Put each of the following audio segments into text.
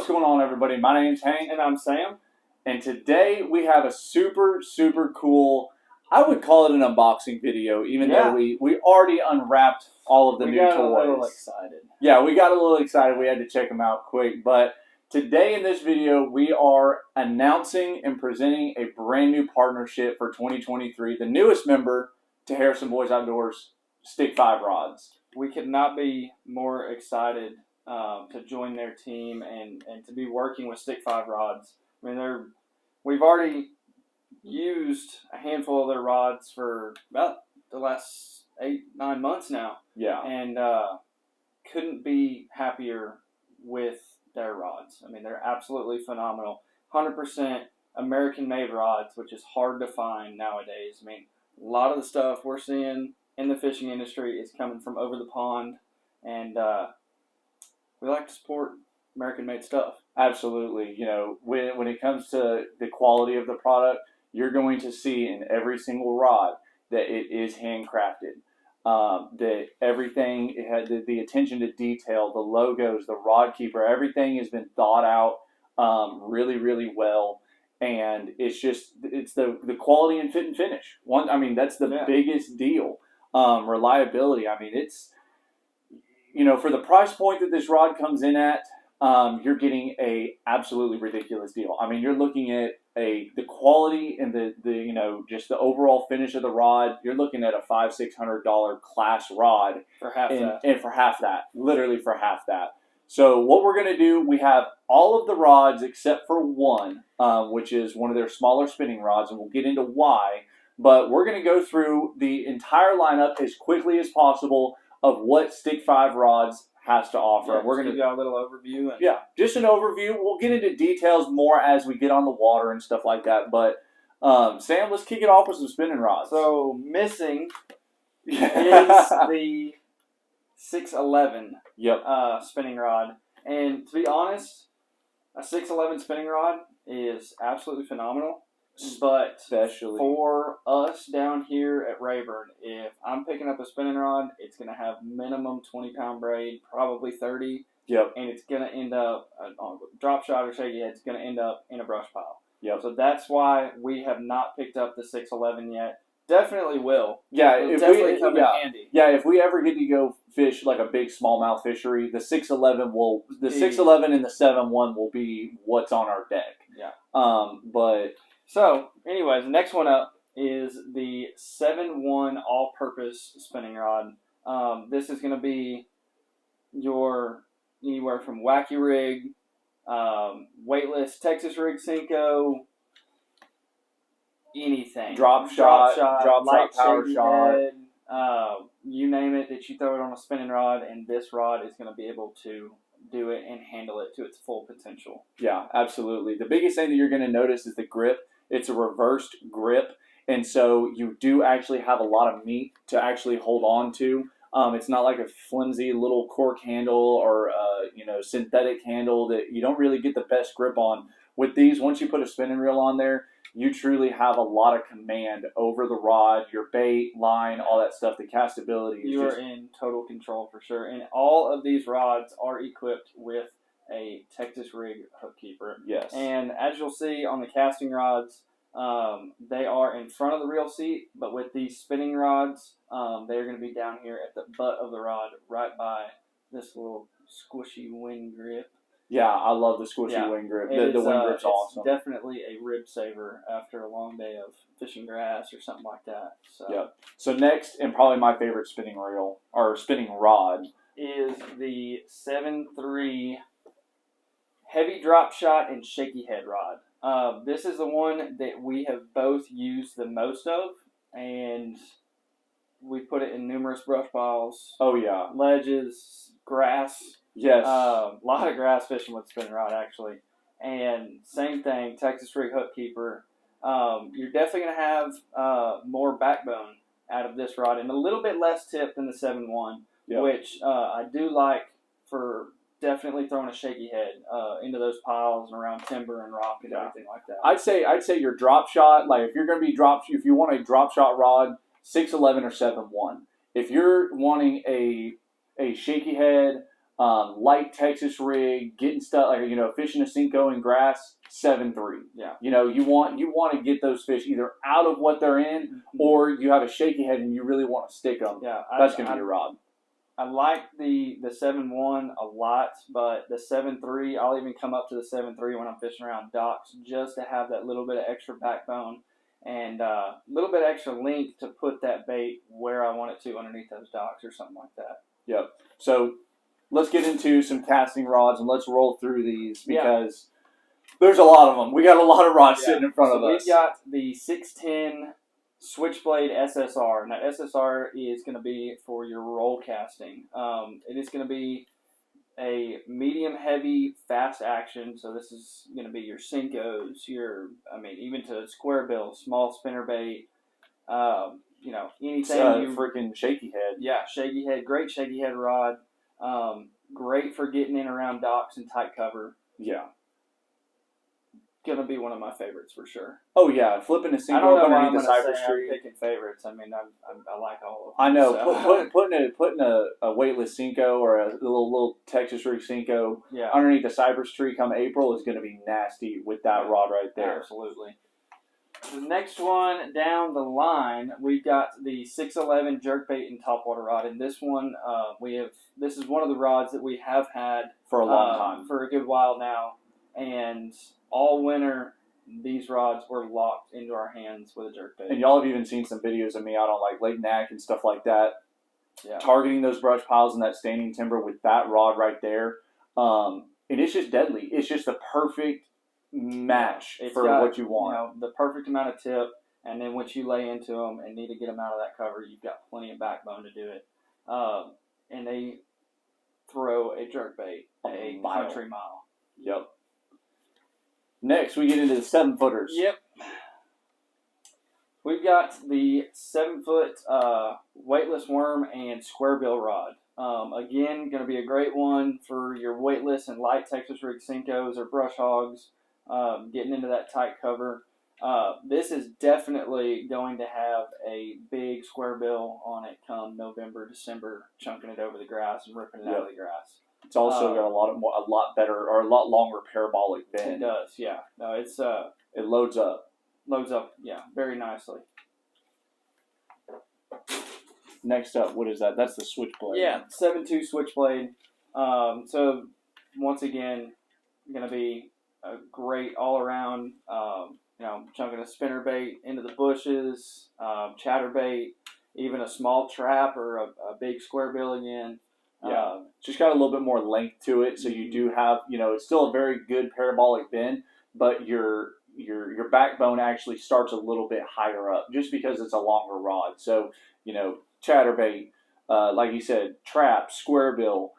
What's going on, everybody? My name's Hank. And I'm Sam. And today we have a super cool, I would call it an unboxing video, even though we already unwrapped all of the new toys. We got a little excited. Yeah, we got a little excited. We had to check them out quick. But today in this video, we are announcing and presenting a brand new partnership for 2023. The newest member to Harrison Boys Outdoors, Stick 5 Rods. We could not be more excited to join their team and to be working with Stick 5 Rods. I mean, we've already used a handful of their rods for about the last 8-9 months now. Yeah. And couldn't be happier with their rods. I mean, they're absolutely phenomenal. 100% American-made rods, which is hard to find nowadays. I mean, a lot of the stuff we're seeing in the fishing industry is coming from over the pond, and we like to support American-made stuff. Absolutely. You know, when it comes to the quality of the product, you're going to see in every single rod that it is handcrafted. That everything, it had the attention to detail, the logos, the rod keeper, everything has been thought out really well. And it's the quality and fit and finish. That's the biggest deal. Reliability. I mean, it's, you know, for the price point that this rod comes in at, you're getting a absolutely ridiculous deal. I mean, you're looking at the quality and the you know, just the overall finish of the rod. You're looking at a $500-600 class rod for half that. And for half that, literally for half that. So what we're going to do, we have all of the rods except for one, which is one of their smaller spinning rods, and we'll get into why. But we're going to go through the entire lineup as quickly as possible of what Stick 5 Rods has to offer. We're going to give you a little overview. Just an overview. We'll get into details more as we get on the water and stuff like that. But Sam, let's kick it off with some spinning rods. So missing is the 611 spinning rod. And to be honest, a 611 spinning rod is absolutely phenomenal. But especially for us down here at Rayburn, if I'm picking up a spinning rod, it's going to have minimum 20-pound braid, probably 30. Yep. And it's going to end up, on drop shot or shaky head, it's going to end up in a brush pile. Yep. So that's why we have not picked up the 611 yet. Definitely will. Yeah, it'll definitely come in handy. Yeah, if we ever get to go fish like a big smallmouth fishery, the 611 and the 7-1 will be what's on our deck. Yeah. But so, anyways, the next one up is the 7-1 all-purpose spinning rod. This is going to be your anywhere from Wacky Rig, weightless Texas Rig Senko, anything. Drop shot, power shot. Head, you name it, that you throw it on a spinning rod, and this rod is going to be able to do it and handle it to its full potential. Yeah, absolutely. The biggest thing that you're going to notice is the grip. It's a reversed grip, and so you do actually have a lot of meat to actually hold on to. It's not like a flimsy little cork handle or synthetic handle that you don't really get the best grip on. With these, once you put a spinning reel on there, you truly have a lot of command over the rod, your bait, line, all that stuff. The castability is You are in total control for sure. And all of these rods are equipped with a Texas Rig hook keeper. Yes. And as you'll see on the casting rods, they are in front of the reel seat, but with these spinning rods, they're going to be down here at the butt of the rod, right by this little squishy wing grip. Yeah, I love the squishy wing grip. The wing grip's awesome. It's definitely a rib saver after a long day of fishing grass or something like that. So. Yep. So next, and probably my favorite spinning reel, or spinning rod, is the 7-3 heavy drop shot and shaky head rod. This is the one that we have both used the most of, and we put it in numerous brush piles. Oh yeah. Ledges, grass. Yes. A lot of grass fishing with spinning rod, actually. And same thing, Texas Rig hook keeper. You're definitely going to have more backbone out of this rod and a little bit less tip than the 7-1, which I do like for definitely throwing a shaky head into those piles and around timber and rock and everything like that. I'd say your drop shot, like if you're going to be if you want a drop shot rod, 611 or 7-1. If you're wanting a shaky head, light Texas rig, getting stuff like fishing a Cinco in grass, 7-3. Yeah. You want to get those fish either out of what they're in, or you have a shaky head and you really want to stick them. Yeah, that's going to be your rod. I like the 7-1 a lot, but the 7-3, I'll even come up to the 7-3 when I'm fishing around docks just to have that little bit of extra backbone and a little bit extra length to put that bait where I want it to underneath those docks or something like that. Yep. So let's get into some casting rods and let's roll through these because there's a lot of them. We got a lot of rods sitting in front of us. We've got the 610 Switchblade SSR. Now, SSR is going to be for your roll casting. It is going to be a medium-heavy, fast action. So this is going to be your Cincos, even to square bill, small spinnerbait, anything. Freaking shaky head. Yeah, shaky head. Great shaky head rod. Great for getting in around docks and tight cover. Yeah. Gonna be one of my favorites for sure. Oh yeah, flipping a Cinco up underneath the cypress tree. I'm picking favorites. I mean, I like all of them. I know. So. Putting a weightless Cinco or a little Texas rig Cinco underneath the cypress tree come April is going to be nasty with that rod right there. Absolutely. The next one down the line, we've got the 611 jerkbait and topwater rod, and this one this is one of the rods that we have had for a long time, for a good while now, and all winter, these rods were locked into our hands with a jerkbait. And y'all have even seen some videos of me out on like Lake Nack and stuff like that, targeting those brush piles and that standing timber with that rod right there. And it's just deadly. It's just the perfect match for what you want. The perfect amount of tip, and then once you lay into them and need to get them out of that cover, you've got plenty of backbone to do it. And they throw a jerkbait a country mile. Yep. Next, we get into the 7-footers. Yep. We've got the 7-foot weightless worm and square bill rod. Again, going to be a great one for your weightless and light Texas rig Cincos or brush hogs, getting into that tight cover. This is definitely going to have a big square bill on it come November, December, chunking it over the grass and ripping it out of the grass. It's also got a lot better or a lot longer parabolic bend. It does, yeah. No, it's it loads up. Very nicely. Next up, what is that? That's the switchblade. Yeah, 7.2 switchblade. So once again, going to be a great all around. Chunking a spinnerbait into the bushes, chatterbait, even a small trap or a big square bill again. Just got a little bit more length to it, so you do have, it's still a very good parabolic bend, but your backbone actually starts a little bit higher up, just because it's a longer rod. So, chatterbait, like you said, trap, square bill.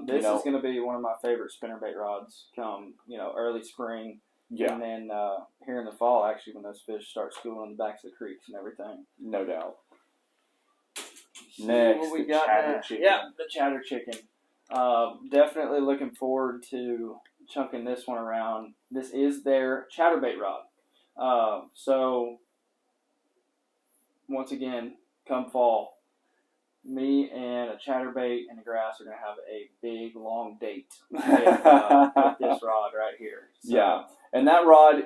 This is going to be one of my favorite spinnerbait rods come, early spring. Yeah. And then here in the fall, actually, when those fish start schooling on the backs of the creeks and everything. No doubt. Next, we got chatter chicken. Yeah, the chatter chicken. Definitely looking forward to chunking this one around. This is their chatterbait rod. So, once again, come fall, me and a chatterbait and the grass are going to have a big, long date with this rod right here. So, yeah. And that rod,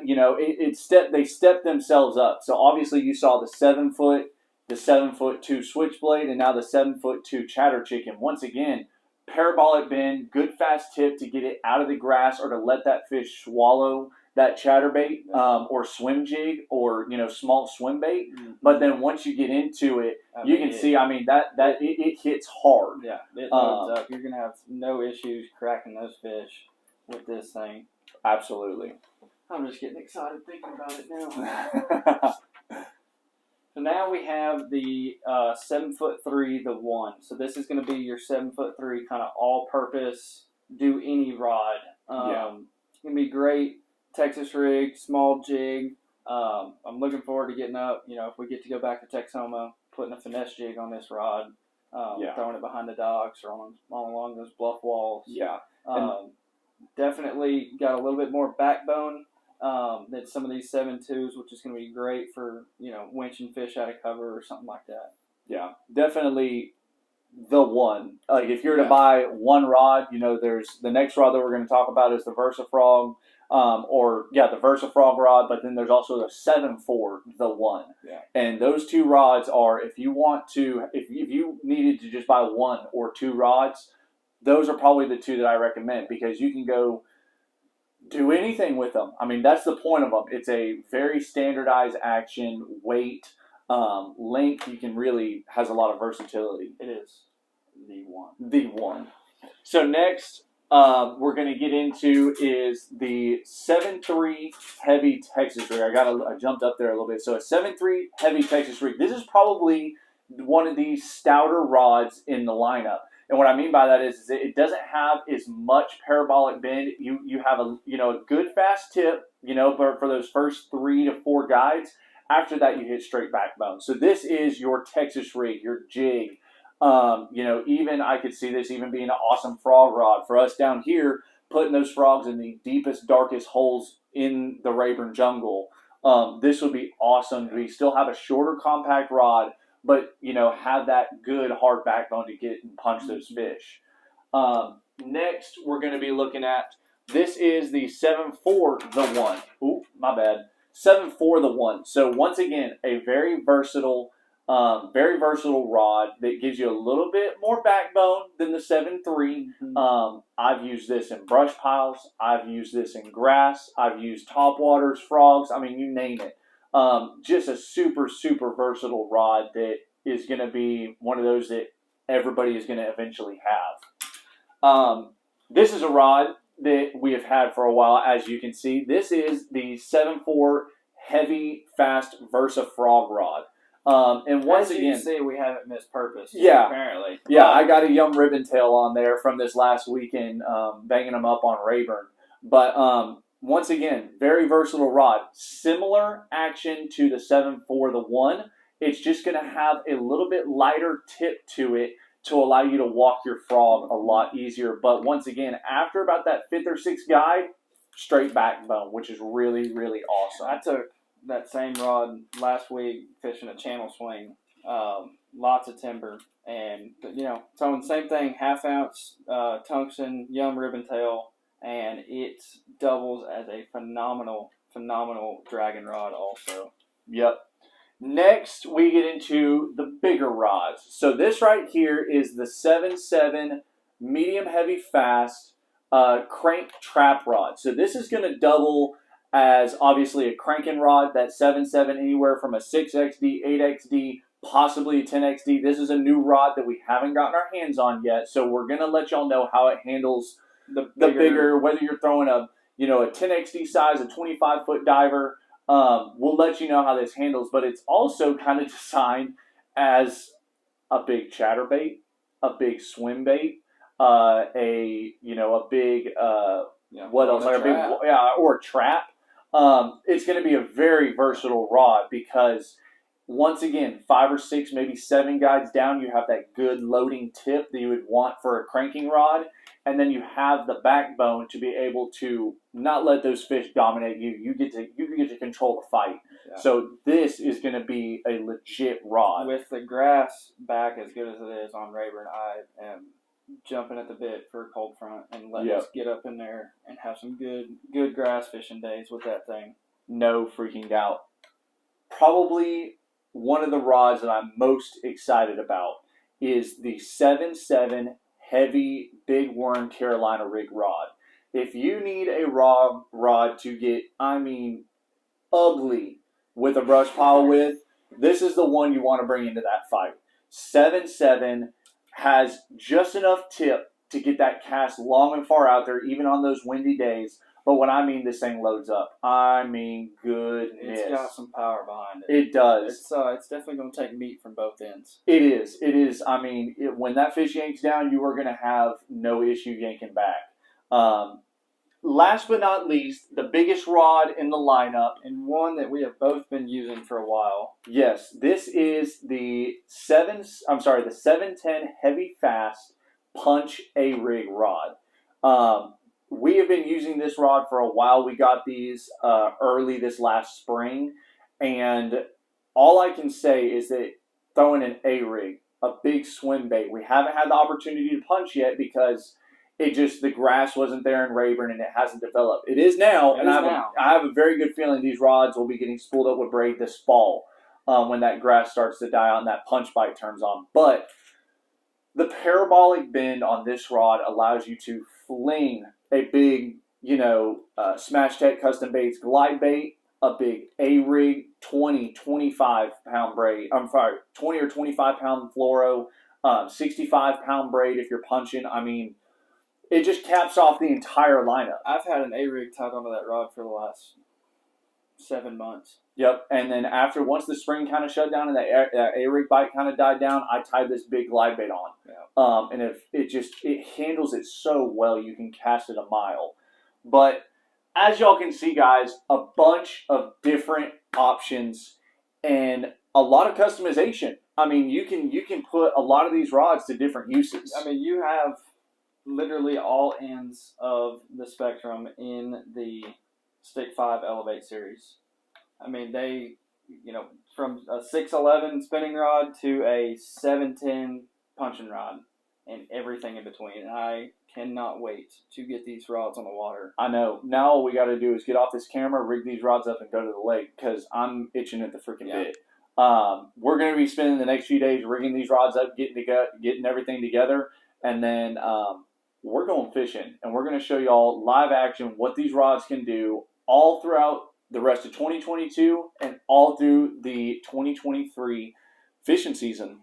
they stepped themselves up. So, obviously, you saw the 7-foot, the 7'2" switchblade, and now the 7'2" chatter chicken. Once again, parabolic bend, good fast tip to get it out of the grass or to let that fish swallow that chatterbait or swim jig or small swim bait. Mm-hmm. But then once you get into it, you can see. It hits hard. Yeah, it loads up. You're gonna have no issues cracking those fish with this thing. Absolutely. I'm just getting excited thinking about it now. So now we have the 7'3", the 1. So this is going to be your 7'3" kind of all-purpose, do any rod. It's going to be great. Texas rig, small jig. I'm looking forward to getting up. If we get to go back to Texoma, putting a finesse jig on this rod, throwing it behind the docks or along those bluff walls. Yeah. Definitely got a little bit more backbone than some of these 7.2s, which is going to be great for winching fish out of cover or something like that. Yeah, definitely the one. Like if you're to Yeah. buy one rod, there's the next rod that we're going to talk about is the VersaFrog, the VersaFrog rod. But then there's also the 7.4, the one. Yeah. And those two rods are, if you needed to just buy one or two rods, those are probably the two that I recommend, because you can go do anything with them. I mean, that's the point of them. It's a very standardized action, weight, length. You can really has a lot of versatility. It is the one. The one. So next, we're going to get into is the 7.3 heavy Texas rig. I jumped up there a little bit. So a 7.3 heavy Texas rig. This is probably one of the stouter rods in the lineup. And what I mean by that is it doesn't have as much parabolic bend. You have a good fast tip, for those first 3 to 4 guides. After that, you hit straight backbone. So this is your Texas rig, your jig. Even I could see this even being an awesome frog rod for us down here, putting those frogs in the deepest, darkest holes in the Rayburn jungle. This would be awesome. We still have a shorter, compact rod, but have that good hard backbone to get and punch those fish. Next, we're going to be looking at, this is the 7.4 the one. Ooh, my bad. 7.4 the one. So once again, a very versatile rod that gives you a little bit more backbone than the 7.3. Mm-hmm. I've used this in brush piles. I've used this in grass. I've used topwaters, frogs. I mean, you name it. Just a super, super versatile rod that is going to be one of those that everybody is going to eventually have. This is a rod that we have had for a while, as you can see. This is the 7.4 heavy, fast VersaFrog rod. And once As again, you can see, we haven't missed purpose. Yeah. Apparently. Yeah, I got a Yum Ribbon Tail on there from this last weekend, banging them up on Rayburn. But once again, very versatile rod. Similar action to the 7.4 the one. It's just going to have a little bit lighter tip to it to allow you to walk your frog a lot easier. But once again, after about that 5th or 6th guide, straight backbone, which is really, really awesome. I took that same rod last week fishing a channel swing, lots of timber, and throwing the same thing, 1/2 ounce tungsten Yum Ribbon Tail, and it doubles as a phenomenal dragon rod also. Yep. Next, we get into the bigger rods. So this right here is the 7.7 medium heavy fast crank trap rod. So this is going to double as obviously a cranking rod. That 7.7 anywhere from a 6XD, 8XD, possibly a 10XD. This is a new rod that we haven't gotten our hands on yet. So we're going to let y'all know how it handles the bigger, whether you're throwing a 10XD size, a 25-foot diver. We'll let you know how this handles, but it's also kind of designed as a big chatterbait, a big swim bait, a big what else? Like or a trap. It's going to be a very versatile rod because once again, 5 or 6, maybe 7 guides down, you have that good loading tip that you would want for a cranking rod. And then you have the backbone to be able to not let those fish dominate you. You get to control the fight. Yeah. So this is going to be a legit rod. With the grass back as good as it is on Rayburn, I am jumping at the bit for a cold front and letting us get up in there and have some good grass fishing days with that thing. No freaking doubt. Probably one of the rods that I'm most excited about is the 7.7 heavy big worm Carolina rig rod. If you need a rod to get, ugly with a brush pile with, this is the one you want to bring into that fight. 7.7 has just enough tip to get that cast long and far out there, even on those windy days. But when I mean this thing loads up, goodness. It's got some power behind it. It does. It's definitely going to take meat from both ends. It is. When that fish yanks down, you are going to have no issue yanking back. Last but not least, the biggest rod in the lineup, and one that we have both been using for a while. Yes, this is the 710 heavy fast punch A-rig rod. We have been using this rod for a while. We got these early this last spring, and all I can say is that throwing an A-rig a big swim bait. We haven't had the opportunity to punch yet because the grass wasn't there in Rayburn and it hasn't developed. It is now, and I have a very good feeling these rods will be getting spooled up with braid this fall when that grass starts to die out and that punch bite turns on. But the parabolic bend on this rod allows you to fling a big, Smash Tech Custom Baits glide bait, a big A-rig, 25 pound braid. 20 or 25 pound fluoro, 65 pound braid if you're punching. I mean, it just caps off the entire lineup. I've had an A-rig tied onto that rod for the last 7 months. Yep, and then once the spring kind of shut down and that A-rig bite kind of died down, I tied this big glide bait on. Yeah. And if it handles it so well, you can cast it a mile. But as y'all can see, guys, a bunch of different options and a lot of customization. I mean, you can put a lot of these rods to different uses. I mean, you have literally all ends of the spectrum in the Stick 5 Elevate series. I mean, they, from a 611 spinning rod to a 710 punching rod and everything in between. And I cannot wait to get these rods on the water. I know. Now all we got to do is get off this camera, rig these rods up, and go to the lake because I'm itching at the freaking bit. We're going to be spending the next few days rigging these rods up, getting everything together, and then we're going fishing, and we're going to show y'all live action what these rods can do all throughout the rest of 2022 and all through the 2023 fishing season.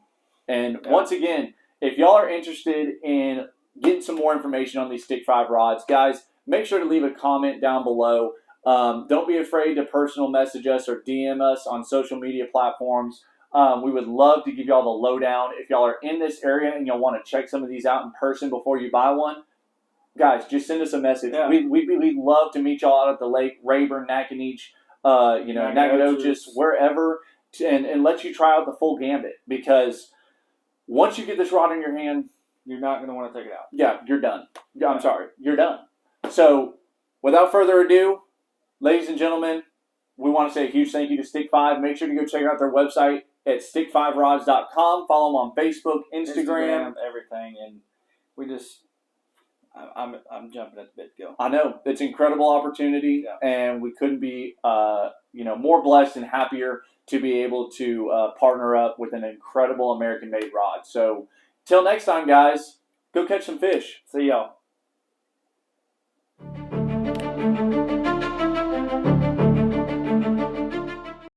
And once again, if y'all are interested in getting some more information on these Stick 5 rods, guys, make sure to leave a comment down below. Don't be afraid to personal message us or DM us on social media platforms. We would love to give y'all the lowdown. If y'all are in this area and y'all want to check some of these out in person before you buy one, guys, just send us a message. Yeah. We'd love to meet y'all out at the lake, Rayburn, Nacogdoches, Nacogdoches, wherever, and let you try out the full gambit. Because once you get this rod in your hand, you're not going to want to take it out. Yeah, you're done. I'm sorry, you're done. So, without further ado, ladies and gentlemen, we want to say a huge thank you to Stick 5. Make sure to go check out their website at stick5rods.com. Follow them on Facebook, Instagram, everything, and we just. I'm jumping at the bit to go. I know. It's an incredible opportunity, and we couldn't be more blessed and happier to be able to partner up with an incredible American-made rod. So, till next time, guys, go catch some fish. See y'all.